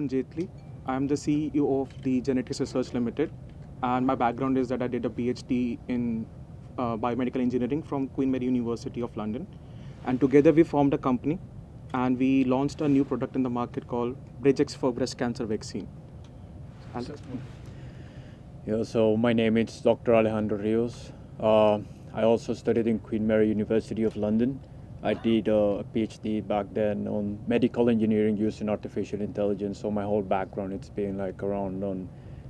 Arun Jaitley. I am the CEO of the Genetics Research Limited, and my background is that I did a PhD in biomedical engineering from Queen Mary University of London, and together we formed a company, and we launched a new product in the market called Bridgex for breast cancer vaccine. Yeah, so my name is Dr. Alejandro Rios. I also studied in Queen Mary University of London. I did a PhD back then on medical engineering using artificial intelligence. So my whole background, it's been like around on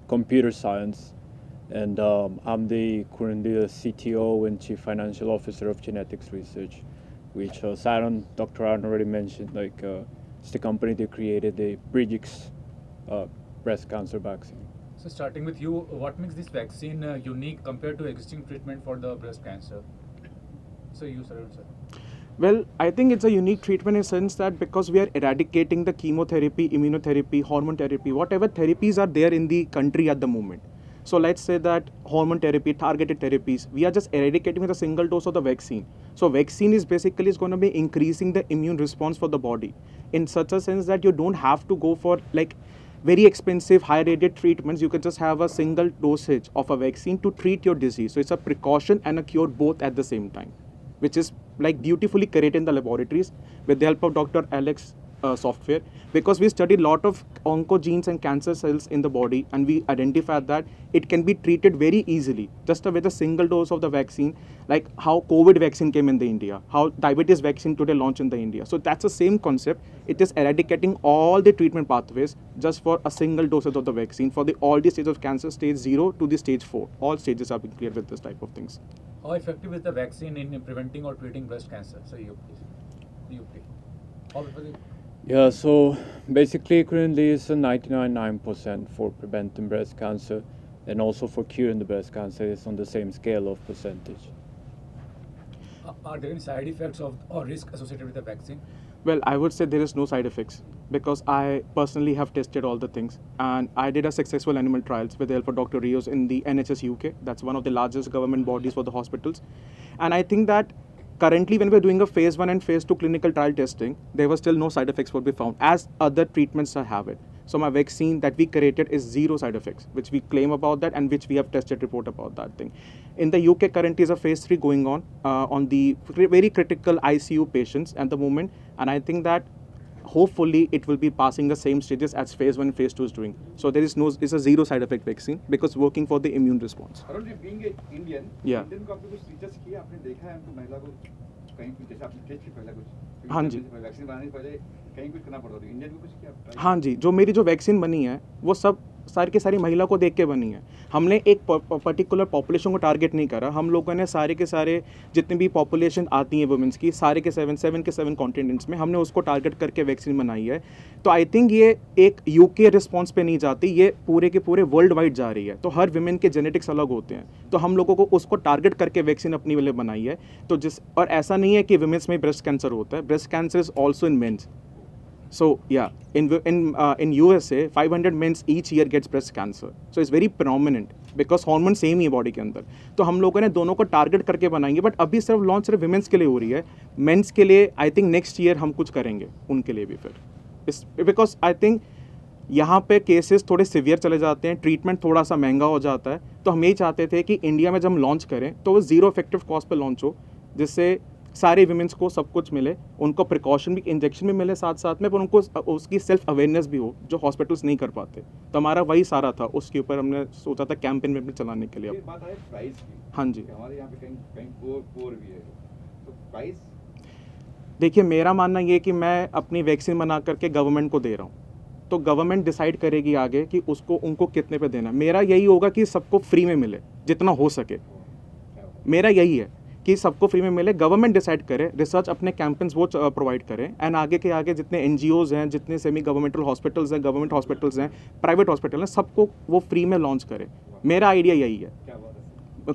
computer science. And I'm currently the CTO and Chief Financial Officer of Genetics Research, which Dr. Aaron already mentioned, it's the company that created the Bridgex breast cancer vaccine. So starting with you, what makes this vaccine unique compared to existing treatment for the breast cancer? So you, sir. Well, I think it's a unique treatment in the sense that because we are eradicating the chemotherapy, immunotherapy, hormone therapy, whatever therapies are there in the country at the moment. So let's say that hormone therapy, targeted therapies, we are just eradicating with a single dose of the vaccine. So vaccine is basically going to be increasing the immune response for the body in such a sense that you don't have to go for like very expensive, high-rated treatments. You can just have a single dosage of a vaccine to treat your disease. So it's a precaution and a cure both at the same time, which is like beautifully created in the laboratories with the help of Dr. Alex software, because we studied a lot of oncogenes and cancer cells in the body, and we identified that it can be treated very easily just with a single dose of the vaccine, like how COVID vaccine came in the India, how diabetes vaccine today launched in the India. So that's the same concept. It is eradicating all the treatment pathways just for a single dosage of the vaccine for all the stages of cancer, stage 0 to the stage 4. All stages have been cleared with this type of things. How effective is the vaccine in preventing or treating breast cancer? So you please. Yeah, so basically currently it's a 99.9% for preventing breast cancer, and also for curing the breast cancer is on the same scale of percentage. Are there any side effects or risk associated with the vaccine? Well, I would say there is no side effects because I personally have tested all the things, and I did a successful animal trials with the help of Dr. Rios in the NHS UK. That's one of the largest government bodies for the hospitals. And I think that currently when we're doing a phase 1 and phase 2 clinical trial testing, there were still no side effects would be found as other treatments have it. So my vaccine that we created is 0 side effects, which we claim about that and which we have tested report about that thing. In the UK currently is a phase 3 going on the very critical ICU patients at the moment, and I think that hopefully it will be passing the same stages as phase 1 and phase 2 is doing. So there is it's a 0 side effect vaccine because working for the immune response. Arun, being an Indian, yeah. Indian को आपने कुछ features किए, आपने देखा है हमको महिला को कहीं कुछ जैसे आपने टेस्ट किया पहले कुछ, हाँ जी, वैक्सीन बनाने से पहले कहीं कुछ करना पड़ता था, इंडियन में कुछ किया? हाँ जी, जो मेरी जो वैक्सीन बनी है वो सब सारी की सारी महिला को देख के बनी है। हमने एक पर्टिकुलर पॉपुलेशन को टारगेट नहीं करा, हम लोगों ने सारे के सारे जितनी भी पॉपुलेशन आती है वुमेंस की, सारे के 7 कॉन्टिनेंट्स में हमने उसको टारगेट करके वैक्सीन बनाई है। तो आई थिंक ये एक यूके रिस्पॉन्स पे नहीं जाती, ये पूरे के पूरे वर्ल्ड वाइड जा रही है। तो हर वुमेन के जेनेटिक्स अलग होते हैं, तो हम लोगों को उसको टारगेट करके वैक्सीन अपनी वाले बनाई है। तो और ऐसा नहीं है कि वुमेन्स में ब्रेस्ट कैंसर होता है, breast cancer is also in mens. So yeah, in USA, 500 men each year gets breast cancer. So it's very prominent because hormones same ही है बॉडी के अंदर। तो हम लोगों ने दोनों को टारगेट करके बनाएंगे, बट अभी सिर्फ लॉन्च सिर्फ विमेंस के लिए हो रही है। मेंस के लिए आई थिंक नेक्स्ट ईयर हम कुछ करेंगे उनके लिए भी फिर, बिकॉज आई थिंक यहाँ पे केसेस थोड़े सिवियर चले जाते हैं, ट्रीटमेंट थोड़ा सा महंगा हो जाता है। तो हम यही चाहते थे कि इंडिया में जब हम लॉन्च करें तो वो 0 इफेक्टिव कॉस्ट पर लॉन्च हो, जिससे सारे विमेंस को सब कुछ मिले, उनको प्रिकॉशन भी, इंजेक्शन भी मिले साथ साथ में, पर उनको उसकी सेल्फ अवेयरनेस भी हो जो हॉस्पिटल्स नहीं कर पाते। तो हमारा वही सारा था, उसके ऊपर हमने सोचा था कैंपेन में चलाने के लिए। बात है प्राइस की। हाँ जी, हमारे यहाँ पे कहीं पोर भी है, तो प्राइस देखिए मेरा मानना ये कि मैं अपनी वैक्सीन बना करके गवर्नमेंट को दे रहा हूँ, तो गवर्नमेंट डिसाइड करेगी आगे कि उनको कितने पे देना। मेरा यही होगा कि सबको फ्री में मिले जितना हो सके, मेरा यही है कि सबको फ्री में मिले। गवर्नमेंट डिसाइड करे, रिसर्च अपने कैंपेन्स वो प्रोवाइड करें, एंड आगे के आगे जितने NGOs हैं, जितने सेमी गवर्नमेंटल हॉस्पिटल्स हैं, गवर्नमेंट हॉस्पिटल्स हैं, प्राइवेट हॉस्पिटल हैं, सबको वो फ्री में लॉन्च करे। मेरा आइडिया यही है।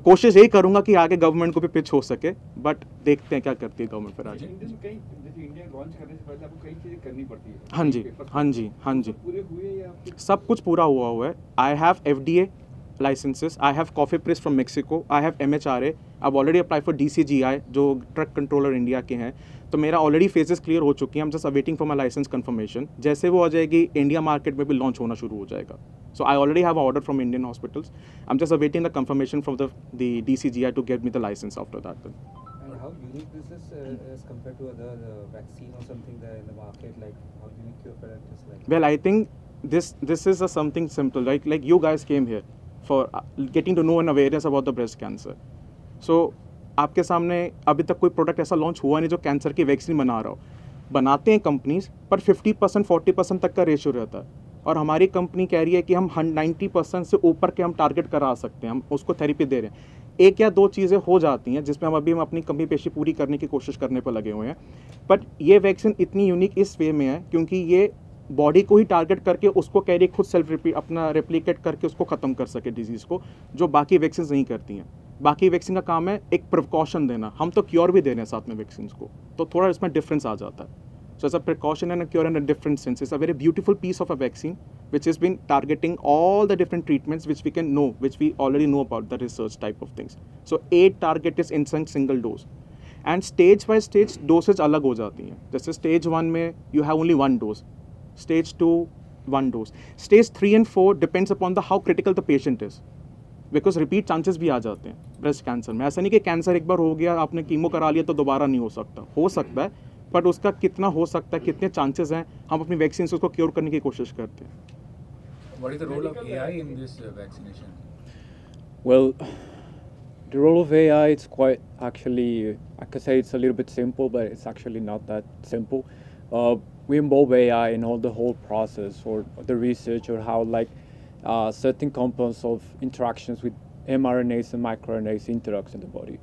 कोशिश यही करूंगा कि आगे गवर्नमेंट को भी पिच हो सके, बट देखते हैं क्या करती है गवर्नमेंट फिर आगे। इंडिया लॉन्च करने से पहले आपको कई चीजें करनी पड़ती है। हाँ जी, हाँ जी, हाँ जी, पूरे हुए या सब कुछ पूरा हुआ है। I have FDA licenses. I have Coffee Press from Mexico. I have MHRA. I've already applied for DCGI, जो ट्रक कंट्रोलर इंडिया के हैं. तो मेरा ऑलरेडी फेजेस क्लियर हो चुकी हैं. I'm just awaiting for my license confirmation. जैसे वो आ जाएगी, इंडिया मार्केट में भी लॉन्च होना शुरू हो जाएगा. So I already have an order from Indian hospitals. I'm just awaiting the confirmation from the DCGI to get me the license after that. Then. And how unique this is as compared to other vaccine or something that in the market? Like how unique your product is like? Well, I think this is something simple. Like you guys came here for getting to know and awareness about the breast cancer. So आपके सामने अभी तक कोई product ऐसा launch हुआ नहीं जो cancer की वैक्सीन बना रहा हो. बनाते हैं कंपनीज, पर 50% 40% तक का रेशियो रहता है. और हमारी कंपनी कह रही है कि हम 90% से ऊपर के हम टारगेट करा सकते हैं. हम उसको थेरेपी दे रहे हैं. एक या दो चीज़ें हो जाती हैं जिसमें हम अपनी कमी पेशी पूरी करने की कोशिश करने पर लगे हुए हैं. बट ये वैक्सीन इतनी यूनिक इस वे में है क्योंकि ये बॉडी को ही टारगेट करके उसको कह रही है खुद सेल्फ अपना रेप्लिकेट करके उसको ख़त्म कर सके डिजीज़ को, जो बाकी वैक्सीन नहीं करती हैं. बाकी वैक्सीन का काम है एक प्रिकॉशन देना. हम तो क्योर भी दे रहे हैं साथ में वैक्सीन को, तो थोड़ा इसमें डिफरेंस आ जाता है. So it's a precaution and a cure in a different sense. It's a very beautiful piece of a vaccine which has been targeting all the different treatments which we can know, which we already know about the research type of things. So 8 target is in single dose. And stage by stage dosage अलग हो जाती हैं. जैसे stage 1 में you have only 1 dose. Stage 2 1 dose. Stage 3 and 4 depends upon the how critical the patient is. Because repeat chances भी आ जाते हैं breast cancer में. ऐसा नहीं कि कैंसर एक बार हो गया आपने कीमो करा लिया तो दोबारा नहीं हो सकता है. बट उसका कितना हो सकता है, कितने चांसेस हैं, हम अपनी वैक्सीन से उसको क्योर करने की कोशिश करते हैं. What is the role of AI in this vaccination? Well, the role of AI, it's quite actually, I could say it's a little bit simple, but it's actually not that simple. We involve AI in all the whole process or the research or how like certain components of interactions with mRNAs and microRNAs interacts in the body.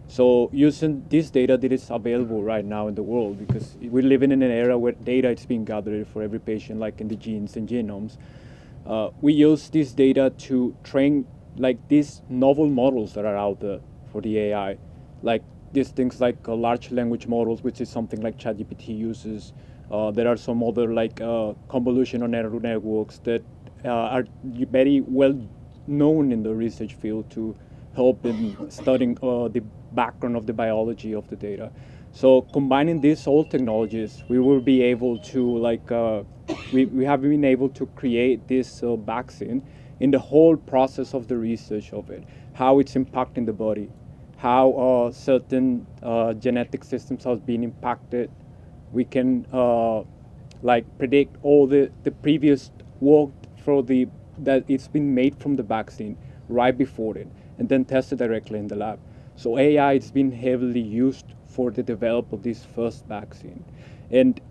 So using this data that is available right now in the world, because we're living in an era where data is being gathered for every patient, like in the genes and genomes, we use this data to train like these novel models that are out there for the AI, like these things like large language models, which is something like ChatGPT uses. There are some other like convolutional neural networks that are very well known in the research field to help in studying the background of the biology of the data. So combining these old technologies, we will be able to like we have been able to create this vaccine in the whole process of the research of it, how it's impacting the body, how certain genetic systems have been impacted. We can like predict all the previous work that it's been made from the vaccine right before it, and then tested directly in the lab. So AI has been heavily used for the development of this first vaccine. And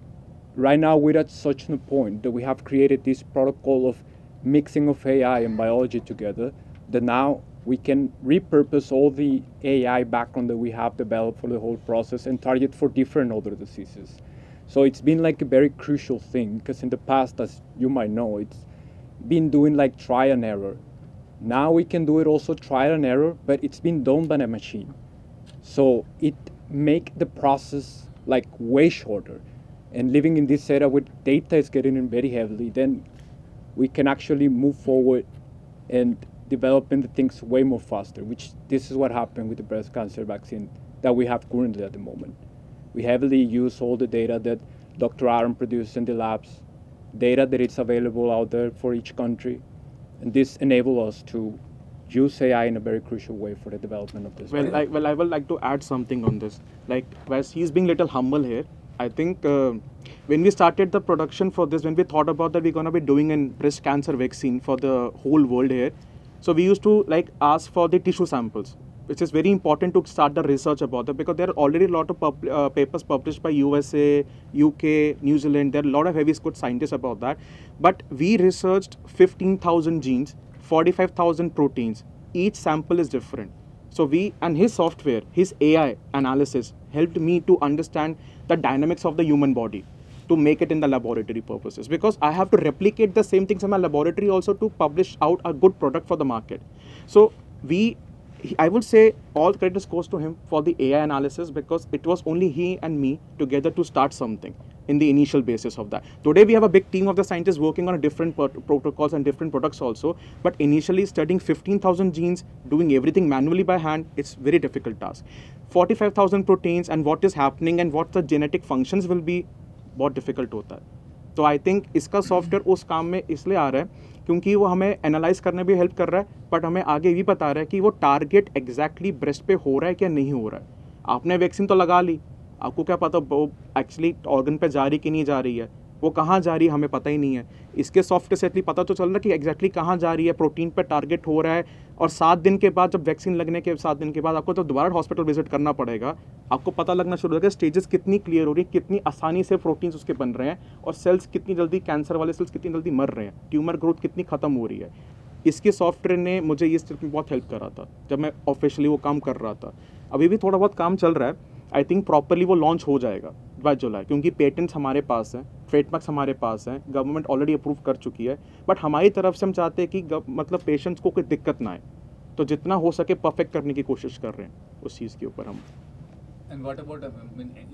right now we're at such a point that we have created this protocol of mixing of AI and biology together that now we can repurpose all the AI background that we have developed for the whole process and target for different other diseases. So it's been like a very crucial thing because in the past, as you might know, it's been doing like trial and error. Now we can do it also trial and error, but it's been done by a machine. So it make the process like way shorter. And living in this era where data is getting in very heavily, then we can actually move forward and developing the things way more faster, which this is what happened with the breast cancer vaccine that we have currently at the moment. We heavily use all the data that Dr. Aaron produced in the labs, data that is available out there for each country. And this enables us to use AI in a very crucial way for the development of this. I would like to add something on this. Like, as he's being a little humble here, I think when we started the production for this, when we thought about that we're going to be doing a breast cancer vaccine for the whole world here, so we used to like ask for the tissue samples, which is very important to start the research about that because there are already a lot of papers published by USA, UK, New Zealand. There are a lot of heavy good scientists about that. But we researched 15,000 genes, 45,000 proteins. Each sample is different. So and his software, his AI analysis helped me to understand the dynamics of the human body to make it in the laboratory purposes, because I have to replicate the same things in my laboratory also to publish out a good product for the market. So I would say all credit goes to him for the AI analysis because it was only he and me together to start something. in the initial basis of that. Today we have a big team of the scientists working on different protocols and different products also, but initially studying 15,000 genes, doing everything manually by hand, it's very difficult task. 45,000 proteins and what is happening and what the genetic functions will be, बहुत difficult होता है. तो I think इसका software उस काम में इसलिए आ रहा है क्योंकि वो हमें एनालाइज करने भी हेल्प कर रहा है, बट हमें आगे भी बता रहा है कि वो टारगेट एग्जैक्टली ब्रेस्ट पे हो रहा है क्या नहीं हो रहा है. आपने वैक्सीन तो लगा ली, आपको क्या पता वो एक्चुअली ऑर्गन पे जा रही कि नहीं जा रही है, वो कहाँ जा रही है हमें पता ही नहीं है. इसके सॉफ्टवेयर से एटलीस्ट पता तो चल रहा है कि एग्जैक्टली कहाँ जा रही है, प्रोटीन पे टारगेट हो रहा है. और 7 दिन के बाद, जब वैक्सीन लगने के 7 दिन के बाद आपको तो दोबारा हॉस्पिटल विजिट करना पड़ेगा. आपको पता लगना शुरू होगा स्टेजेस कितनी क्लियर हो रही है, कितनी आसानी से प्रोटीन्स उसके बन रहे हैं, और सेल्स कितनी जल्दी, कैंसर वाले सेल्स कितनी जल्दी मर रहे हैं, ट्यूमर ग्रोथ कितनी खत्म हो रही है. इसके सॉफ्टवेयर ने मुझे इस चीज़ में बहुत हेल्प करा था जब मैं ऑफिशियली वो काम कर रहा था. अभी भी थोड़ा बहुत काम चल रहा है. आई थिंक प्रॉपरली वो लॉन्च हो जाएगा 22 जुलाई, क्योंकि पेटेंट्स हमारे पास हैं, ट्रेडमार्क्स हमारे पास हैं, गवर्नमेंट ऑलरेडी अप्रूव कर चुकी है. बट हमारी तरफ से हम चाहते हैं कि मतलब पेशेंट्स को कोई दिक्कत ना आए, तो जितना हो सके परफेक्ट करने की कोशिश कर रहे हैं उस चीज़ के ऊपर हम. And what about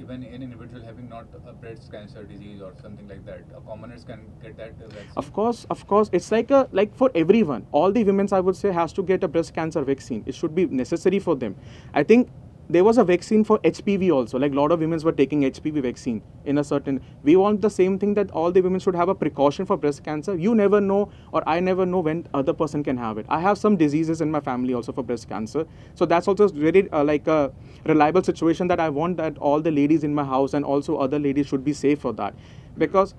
even an individual having not a breast cancer disease or something like that? Commoners can get that vaccine? Of course, it's like for everyone. All the women, I would say, has to get a breast cancer vaccine. It should be necessary for them. I think there was a vaccine for HPV also. Like a lot of women were taking HPV vaccine in a certain. We want the same thing, that all the women should have a precaution for breast cancer. You never know, or I never know when other person can have it. I have some diseases in my family also for breast cancer. So that's also very like a reliable situation that I want that all the ladies in my house and also other ladies should be safe for that. Because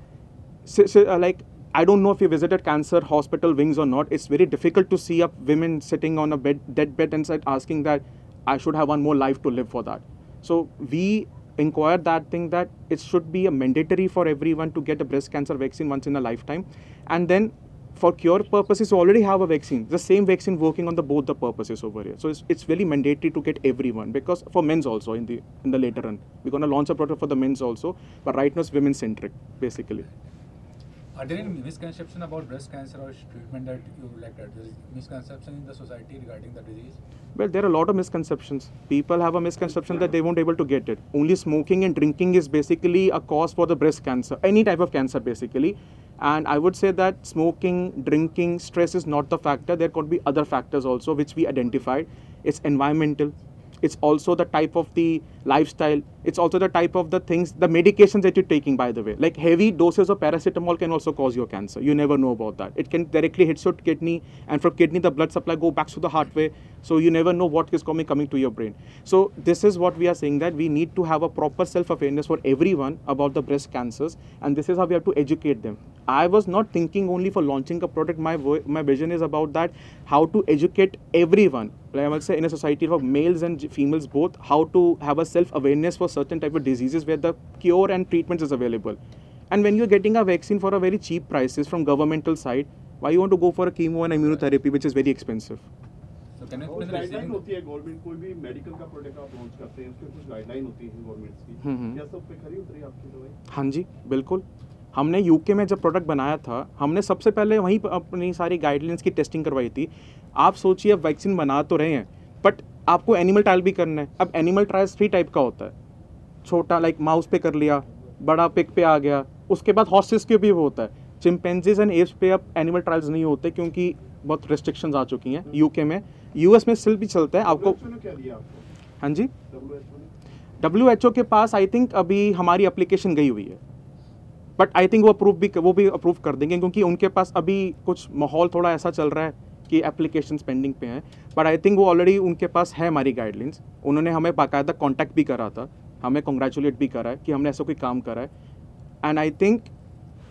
like, I don't know if you visited cancer hospital wings or not. It's very difficult to see up women sitting on a dead bed and asking that I should have one more life to live for that. So we inquired that thing, that it should be a mandatory for everyone to get a breast cancer vaccine once in a lifetime. And then for cure purposes, we already have a vaccine, the same vaccine working on both the purposes over here. So it's really mandatory to get everyone, because for men's also in the later run, we're going to launch a product for the men's also, but right now it's women centric basically. Are there any misconception about breast cancer or treatment that you would like to add? There is misconception in the society regarding the disease? Well, there are a lot of misconceptions. People have a misconception that they won't be able to get it. Only smoking and drinking is basically a cause for the breast cancer, any type of cancer basically. And I would say that smoking, drinking, stress is not the factor. There could be other factors also which we identified. It's environmental. It's also the type of the lifestyle. It's also the type of the things, the medications that you're taking, by the way. Like heavy doses of paracetamol can also cause your cancer. You never know about that. It can directly hit your kidney, and from kidney the blood supply go back to the heart way. So you never know what is coming to your brain. So this is what we are saying, that we need to have a proper self-awareness for everyone about the breast cancers, and this is how we have to educate them. I was not thinking only for launching a product. My vision is about that, how to educate everyone, I will say in a society of males and females both, how to have a self-awareness for certain type of diseases where the cure and treatment is available. And when you're getting a vaccine for a very cheap prices from governmental side, why you want to go for a chemo and immunotherapy which is very expensive? So can I और guideline होती है government, कोई भी medical का product आप launch करते हैं उसके कुछ गाइडलाइन होती है गवर्नमेंट्स की, क्या सब पे खरी उतरी आपकी दवाई? हाँ जी बिल्कुल. हमने यूके में जब प्रोडक्ट बनाया था, हमने सबसे पहले वहीं अपनी सारी गाइडलाइंस की टेस्टिंग करवाई थी. आप सोचिए, अब वैक्सीन बना तो रहे हैं, बट आपको एनिमल ट्रायल भी करना है. अब एनिमल ट्रायल्स 3 टाइप का होता है. छोटा लाइक माउस पे कर लिया, बड़ा पिग पे आ गया, उसके बाद हॉर्सेस के भी वो होता है. चिंपैंजीज एंड एप्स पे अब एनिमल ट्रायल्स नहीं होते क्योंकि बहुत रिस्ट्रिक्शंस आ चुकी हैं यूके में. यूएस में स्टिल भी चलता है. आपको क्या दिया आपको? हाँ जी, WHO WHO के पास आई थिंक अभी हमारी एप्लीकेशन गई हुई है, बट आई थिंक वो भी अप्रूव कर देंगे, क्योंकि उनके पास अभी कुछ माहौल थोड़ा ऐसा चल रहा है कि एप्लीकेशन पेंडिंग पे हैं. बट आई थिंक वो ऑलरेडी उनके पास है हमारी गाइडलाइंस. उन्होंने हमें बाकायदा कॉन्टैक्ट भी करा था, हमें कॉन्ग्रेचुलेट भी करा है कि हमने ऐसा कोई काम करा है. एंड आई थिंक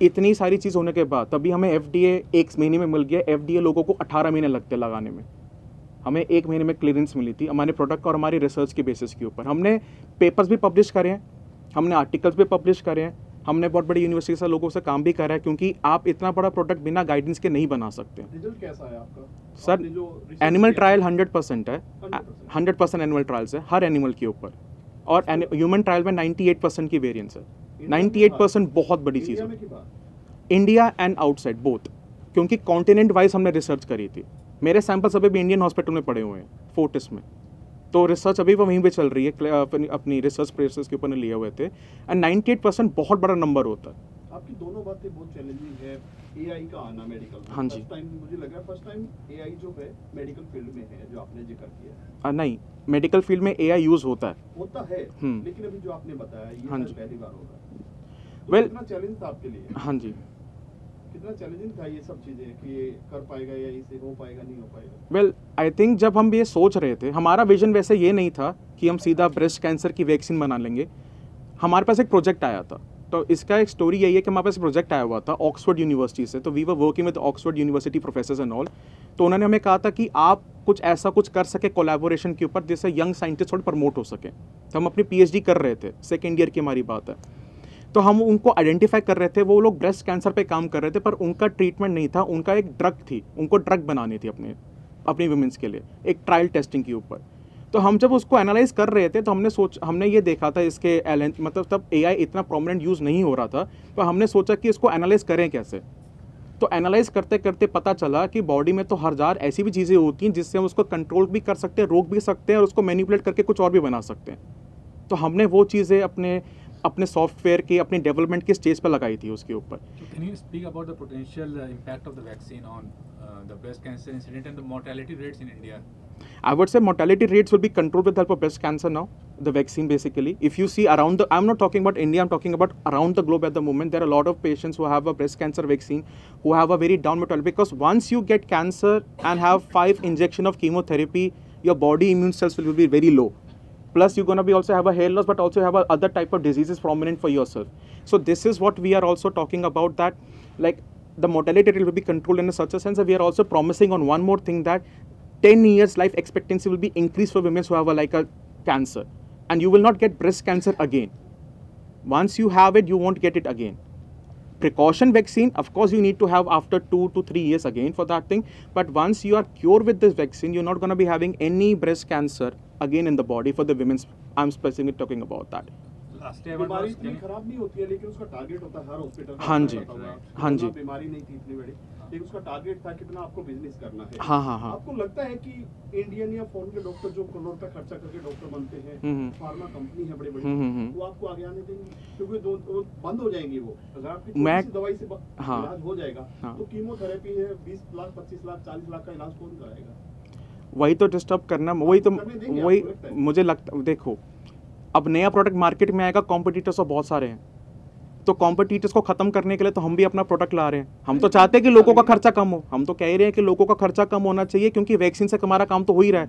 इतनी सारी चीज़ होने के बाद तभी हमें FDA 1 महीने में मिल गया. FDA लोगों को 18 महीने लगते लगाने में, हमें 1 महीने में क्लियरेंस मिली थी हमारे प्रोडक्ट और हमारी रिसर्च के बेसिस के ऊपर. हमने पेपर्स भी पब्लिश करे हैं, हमने आर्टिकल्स भी पब्लिश करे हैं, हमने बहुत बड़ी यूनिवर्सिटी से लोगों से काम भी करा है, क्योंकि आप इतना बड़ा प्रोडक्ट बिना गाइडेंस के नहीं बना सकते. रिजल्ट कैसा है आपका? सर एनिमल ट्रायल 100% है, 100% एनिमल ट्रायल्स है हर एनिमल के ऊपर, और ह्यूमन ट्रायल में 98% की वेरिएंस है. 98% बहुत बड़ी चीज़ है. इंडिया एंड आउटसाइड बोथ, क्योंकि कॉन्टिनेंट वाइज हमने रिसर्च करी थी. मेरे सैंपल्स अभी भी इंडियन हॉस्पिटल में पड़े हुए हैं, फोर्टिस में. तो रिसर्च अभी वो वहीं पे चल रही है, अपनी रिसर्च प्रोसेस के ऊपर लिए हुए थे, एंड 98% बहुत बड़ा नंबर होता है। आपकी दोनों बातें बहुत चैलेंजिंग है। एआई का आना मेडिकल में, हाँ जी। फर्स्ट टाइम मुझे लगा, फर्स्ट टाइम एआई जो है मेडिकल फील्ड में है, जो आपने जिक्र किया है। नहीं, मेडिकल फील्ड में एआई यूज़ होता है। होता है, लेकिन अभी जो आपने बताया ये हाँ शायद जी। पहली बार हो रहा है। तो Well- कितना चैलेंज था आपके लिए? हाँ जी। कितना चैलेंजिंग था ये सब चीजें कि ये कर पाएगा या इसे हो पाएगा नहीं हो पाएगा? वेल आई थिंक जब हम ये सोच रहे थे, हमारा विजन वैसे ये नहीं था कि हम सीधा ब्रेस्ट कैंसर की वैक्सीन बना लेंगे। हमारे पास एक प्रोजेक्ट आया था, तो इसका एक स्टोरी यही है कि हमारे पास प्रोजेक्ट आया हुआ था ऑक्सफोर्ड यूनिवर्सिटी से, तो we were working with Oxford University professors and all. तो उन्होंने हमें कहा था कि आप कुछ ऐसा कुछ कर सके कोलैबोरेशन के ऊपर जिससे यंग साइंटिस्ट थोड़े प्रमोट हो सके। तो हम अपनी पीएचडी कर रहे थे, सेकेंड ईयर की हमारी बात है। तो हम उनको आइडेंटिफाई कर रहे थे, वो लोग ब्रेस्ट कैंसर पे काम कर रहे थे, पर उनका ट्रीटमेंट नहीं था, उनका एक ड्रग थी, उनको ड्रग बनानी थी अपनी वुमेन्स के लिए, एक ट्रायल टेस्टिंग के ऊपर। तो हम जब उसको एनालाइज कर रहे थे तो हमने ये देखा था इसके मतलब तब एआई इतना प्रोमिनेंट यूज़ नहीं हो रहा था, तो हमने सोचा कि इसको एनालाइज करें कैसे। तो एनालाइज करते करते पता चला कि बॉडी में तो 1000 ऐसी भी चीज़ें होती हैं जिससे हम उसको कंट्रोल भी कर सकते हैं, रोक भी सकते हैं और उसको मैनिपुलेट करके कुछ और भी बना सकते हैं। तो हमने वो चीज़ें अपने सॉफ्टवेयर की, अपनी डेवलपमेंट की स्टेज पर लगाई थी उसके ऊपर। Can you speak about the potential impact of the vaccine on the breast cancer incident and the mortality rates in India? I would say mortality rates will be controlled with the help of breast cancer now, the vaccine basically. If you see around I'm not talking about India, I'm talking about around the globe at the moment, there are a lot of patients who have a breast cancer vaccine, who have a very down mortality, because once you get cancer and have 5 injection of chemotherapy, your body immune cells will be very low. Plus you're going to be also have a hair loss, but also have a other type of diseases prominent for yourself. So this is what we are also talking about, that like the mortality rate will be controlled in such a sense that we are also promising on one more thing, that 10 years life expectancy will be increased for women who have a cancer, and you will not get breast cancer again. Once you have it, you won't get it again. Precaution vaccine, of course you need to have after 2 to 3 years again for that thing, but once you are cured with this vaccine, you're not going to be having any breast cancer again in the body for the women. I'm specifically talking about that. Lastly, I want to बीमारी ask, इतनी खराब नहीं होती है, लेकिन उसका target होता है हर हॉस्पिटल का। हाँ जी, हाँ जी। बीमारी नहीं थी इतनी बड़ी, लेकिन उसका टारगेट था कितना आपको बिजनेस करना है। हाँ, हाँ, हाँ। आपको लगता है कि इंडियन या फॉरेन के डॉक्टर जो करोड़ रुपए खर्चा करके डॉक्टर बनते हैं, फार्मा कंपनी है बड़ी बड़ी, वो आपको आगे आने देंगे? क्योंकि वो बंद हो जाएंगी। वो अगर आपकी छोटी सी दवाई से इलाज हो जाएगा, तो कीमोथेरेपी है 20 लाख 25 लाख 40 लाख का इलाज कौन कराएगा? वही तो डिस्टर्ब करना, वही मुझे लगता, देखो अब नया प्रोडक्ट मार्केट में आएगा, कॉम्पिटिटर्स तो बहुत सारे हैं, तो कॉम्पिटिटर्स को खत्म करने के लिए तो हम भी अपना प्रोडक्ट ला रहे हैं। हम तो चाहते हैं कि लोगों का खर्चा कम हो, हम तो कह रहे हैं कि लोगों का खर्चा कम होना चाहिए, क्योंकि वैक्सीन से हमारा काम तो हो ही रहा है।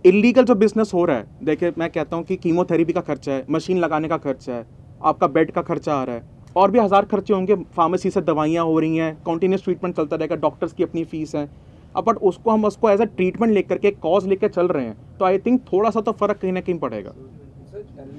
इलीगल जो बिजनेस हो रहा है, देखिए मैं कहता हूँ कि कीमोथेरेपी का खर्चा है, मशीन लगाने का खर्चा है, आपका बेड का खर्चा आ रहा है, और भी 1000 खर्चे होंगे, फार्मेसी से दवाइयाँ हो रही हैं, कॉन्टीन्यूस ट्रीटमेंट चलता रहेगा, डॉक्टर्स की अपनी फीस है। अब बट हम उसको एज अ ट्रीटमेंट लेकर के, कॉज लेकर चल रहे हैं, तो आई थिंक थोड़ा सा तो फर्क कहीं ना कहीं पड़ेगा।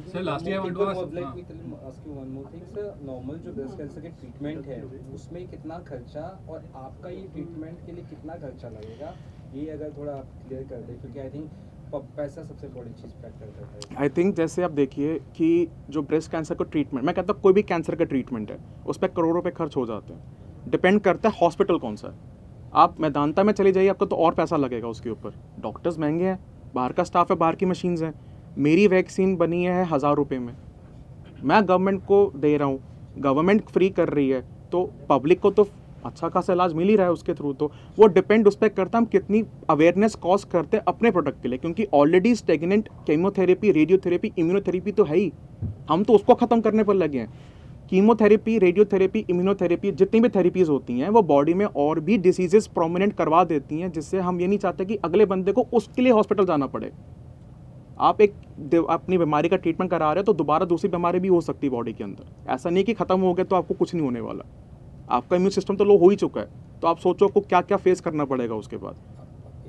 Sir, lastly, I want to ask, like we ask you one more thing, sir. Normal जो breast cancer के ट्रीटमेंट है, उसमें कितना खर्चा और आपका ये ट्रीटमेंट के लिए कितना खर्चा लगेगा, ये अगर थोड़ा आप क्लियर कर दें, क्योंकि आई थिंक पैसा सबसे बड़ी चीज़ फैक्टर करता है। आई थिंक जैसे आप देखिए कि जो ब्रेस्ट कैंसर का ट्रीटमेंट, मैं कहता हूँ कोई भी कैंसर का ट्रीटमेंट है, उस पर करोड़ों रुपए खर्च हो जाते हैं। डिपेंड करता है हॉस्पिटल कौन सा है। आप मैदानता में चले जाइए, आपको तो और पैसा लगेगा उसके ऊपर, डॉक्टर्स महंगे हैं, बाहर का स्टाफ है, बाहर की मशीन्स हैं। मेरी वैक्सीन बनी है 1000 रुपये में, मैं गवर्नमेंट को दे रहा हूँ, गवर्नमेंट फ्री कर रही है, तो पब्लिक को तो अच्छा खासा इलाज मिल ही रहा है उसके थ्रू। तो वो डिपेंड उस पर करता है हम कितनी अवेयरनेस कॉज करते हैं अपने प्रोडक्ट के लिए, क्योंकि already stagnant chemotherapy, radiotherapy, immunotherapy तो है ही, हम तो उसको ख़त्म करने पर लगे हैं। कीमोथेरेपी, रेडियोथेरेपी, इम्यूनोथेरेपी, जितनी भी थेरेपीज़ होती हैं वो बॉडी में और भी डिसीजेस प्रोमिनेंट करवा देती हैं, जिससे हम ये नहीं चाहते कि अगले बंदे को उसके लिए हॉस्पिटल जाना पड़े। आप अपनी बीमारी का ट्रीटमेंट करा रहे हो तो दोबारा दूसरी बीमारी भी हो सकती है बॉडी के अंदर। ऐसा नहीं कि ख़त्म हो गया तो आपको कुछ नहीं होने वाला, आपका इम्यून सिस्टम तो लो हो ही चुका है, तो आप सोचो आपको क्या क्या फेस करना पड़ेगा उसके बाद।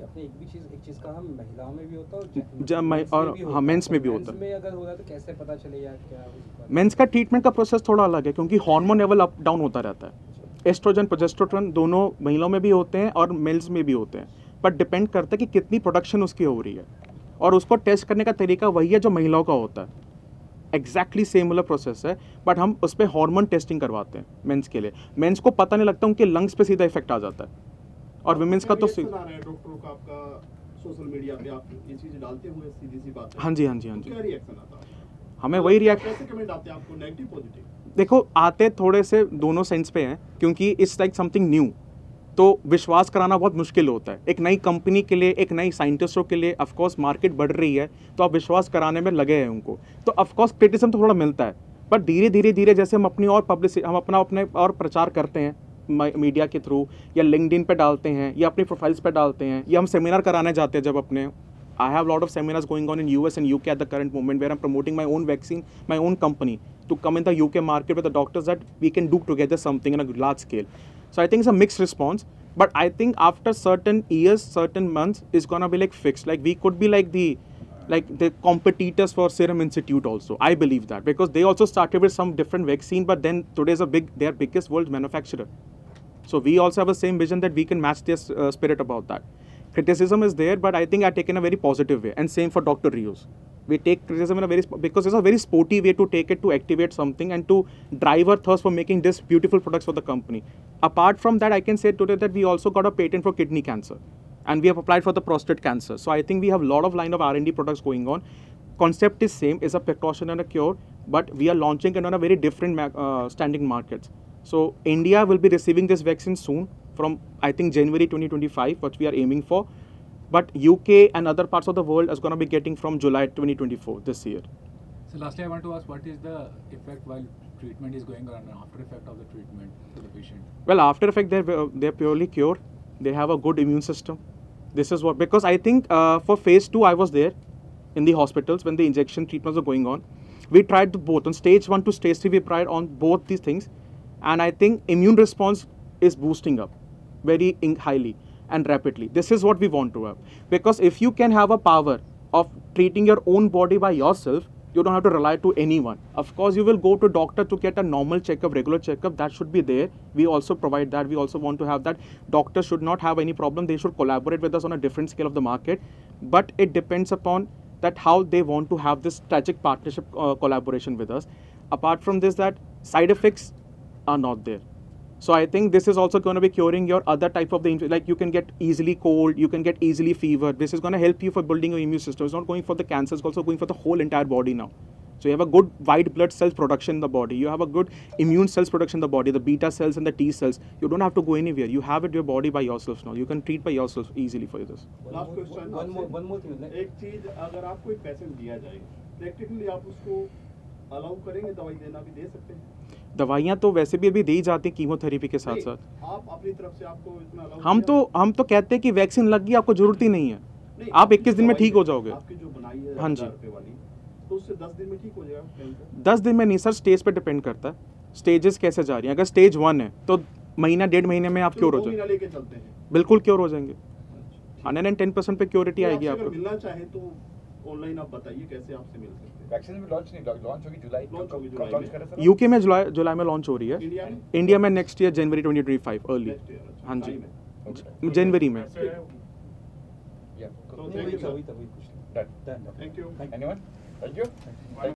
आपने एक चीज़ कहा, महिलाओं में भी होता है और हाँ, मेंस में भी होता है। में अगर हो रहा है तो कैसे पता चलेगा क्या? मेंस का ट्रीटमेंट का प्रोसेस थोड़ा अलग है, क्योंकि हार्मोन लेवल अप डाउन होता रहता है। एस्ट्रोजन, प्रोजेस्टेरोन दोनों महिलाओं में भी होते हैं और मेल्स में भी होते हैं, बट डिपेंड करता है कि कितनी प्रोडक्शन उसकी हो रही है, और उसको टेस्ट करने का तरीका वही है जो महिलाओं का होता है। एग्जैक्टली सेम प्रोसेस है, बट हम उस पर हार्मोन टेस्टिंग करवाते हैं मेंस के लिए। मेंस को पता नहीं लगता, उनके लंग्स पे सीधा इफेक्ट आ जाता है, और वुमेन्स का तो डॉक्टरों का आपका सोशल मीडिया पे आप ये चीजें डालते हुए, सीधी सी बात है, हाँ जी, हाँ जी, हाँ तो जी। क्या रिएक्शन आता है? हमें वही रिएक्ट कैसे कमेंट आते हैं आपको, नेगेटिव पॉजिटिव? देखो, आते थोड़े से दोनों सेंस पे हैं, क्योंकि इट्स लाइक समथिंग न्यू, तो विश्वास कराना बहुत मुश्किल होता है। एक नई कंपनी के लिए, एक नई साइंटिस्टों के लिए ऑफ कोर्स मार्केट बढ़ रही है, तो आप विश्वास कराने में लगे हैं उनको, तो ऑफ कोर्स क्रिटिसिज्म तो थोड़ा मिलता है, पर धीरे धीरे जैसे हम अपनी और पब्लिसिटी, हम अपने और प्रचार करते हैं मीडिया के थ्रू, या लिंक्डइन पे डालते हैं, या अपनी प्रोफाइल्स पे डालते हैं, या हम सेमिनार कराने जाते हैं जब अपने, I have a lot of seminars going on in US and UK at the current moment where I'm promoting my own vaccine, my own company, to come in the UK market with the doctors that we can do together something on a large scale. So I think it's a mixed response, but I think after certain years, certain months, it's gonna be like fixed. Like we could be like the competitors for Serum Institute also. I believe that because they also started with some different vaccine, but then today's their biggest world manufacturer. So we also have the same vision that we can match their spirit about that. Criticism is there, but I think I've taken a very positive way, and same for Dr. Rios. We take criticism in a because it's a very sporty way to take it, to activate something and to drive our thirst for making this beautiful products for the company. Apart from that, I can say today that we also got a patent for kidney cancer, and we have applied for the prostate cancer. So I think we have a lot of line of R&D products going on. Concept is same, is a precaution and a cure, but we are launching it on a very different standing markets. So India will be receiving this vaccine soon, from I think January 2025, what we are aiming for. But UK and other parts of the world is going to be getting from July 2024 this year. So lastly, I want to ask, what is the effect while treatment is going on, and after effect of the treatment to the patient? Well, after effect, they're purely cured. They have a good immune system. This is what, because I think for phase 2, I was there in the hospitals when the injection treatments were going on. We tried both. On stage 1 to stage 3, we tried on both these things. And I think immune response is boosting up very highly and rapidly. This is what we want to have. Because if you can have a power of treating your own body by yourself, you don't have to rely to anyone. Of course, you will go to doctor to get a normal checkup, regular checkup. That should be there. We also provide that. We also want to have that. Doctors should not have any problem. They should collaborate with us on a different scale of the market. But it depends upon that how they want to have this strategic partnership collaboration with us. Apart from this, that side effects are not there. So I think this is also going to be curing your other type of like you can get easily cold, you can get easily fever. This is going to help you for building your immune system. It's not going for the cancer, it's also going for the whole entire body now. So you have a good white blood cells production in the body. You have a good immune cells production in the body, the beta cells and the T cells. You don't have to go anywhere. You have it in your body by yourself now. You can treat by yourself easily for this. Last question. One more thing. एक चीज, अगर आपको एक patient दिया जाए, practically आप उसको allow करेंगे दवाई देना, भी दे सकते हैं? दवाइयाँ तो वैसे भी अभी दी जाती हैं कीमोथेरेपी के साथ साथ। आप अपनी तरफ से आपको इतना अलाउ? हम तो कहते हैं कि वैक्सीन लग गई, आपको जरूरत ही नहीं है, आप 21 दिन में ठीक हो जाओगे। आपकी जो बनाई है हाँ जी, वाली, तो उससे 10 दिन में ठीक हो जाएगा? 10 दिन में नहीं सर, स्टेज पे डिपेंड करता है, स्टेजेस कैसे जा रही हैं। अगर स्टेज 1 है तो महीना 1.5 महीने में आप क्योर हो जाएंगे, लेके चलते हैं, बिल्कुल क्योर हो जाएंगे। 110% पे क्योरिटी आएगी आपको। मिलना चाहे तो ऑनलाइन आप बताइए कैसे आपसे मिल सकते हैं? वैक्सीन में लॉन्च होगी जुलाई में। यूके में जुलाई में लॉन्च हो रही है, इंडिया में नेक्स्ट ईयर जनवरी 2025 अर्ली। हाँ जी, जनवरी में। Thank you.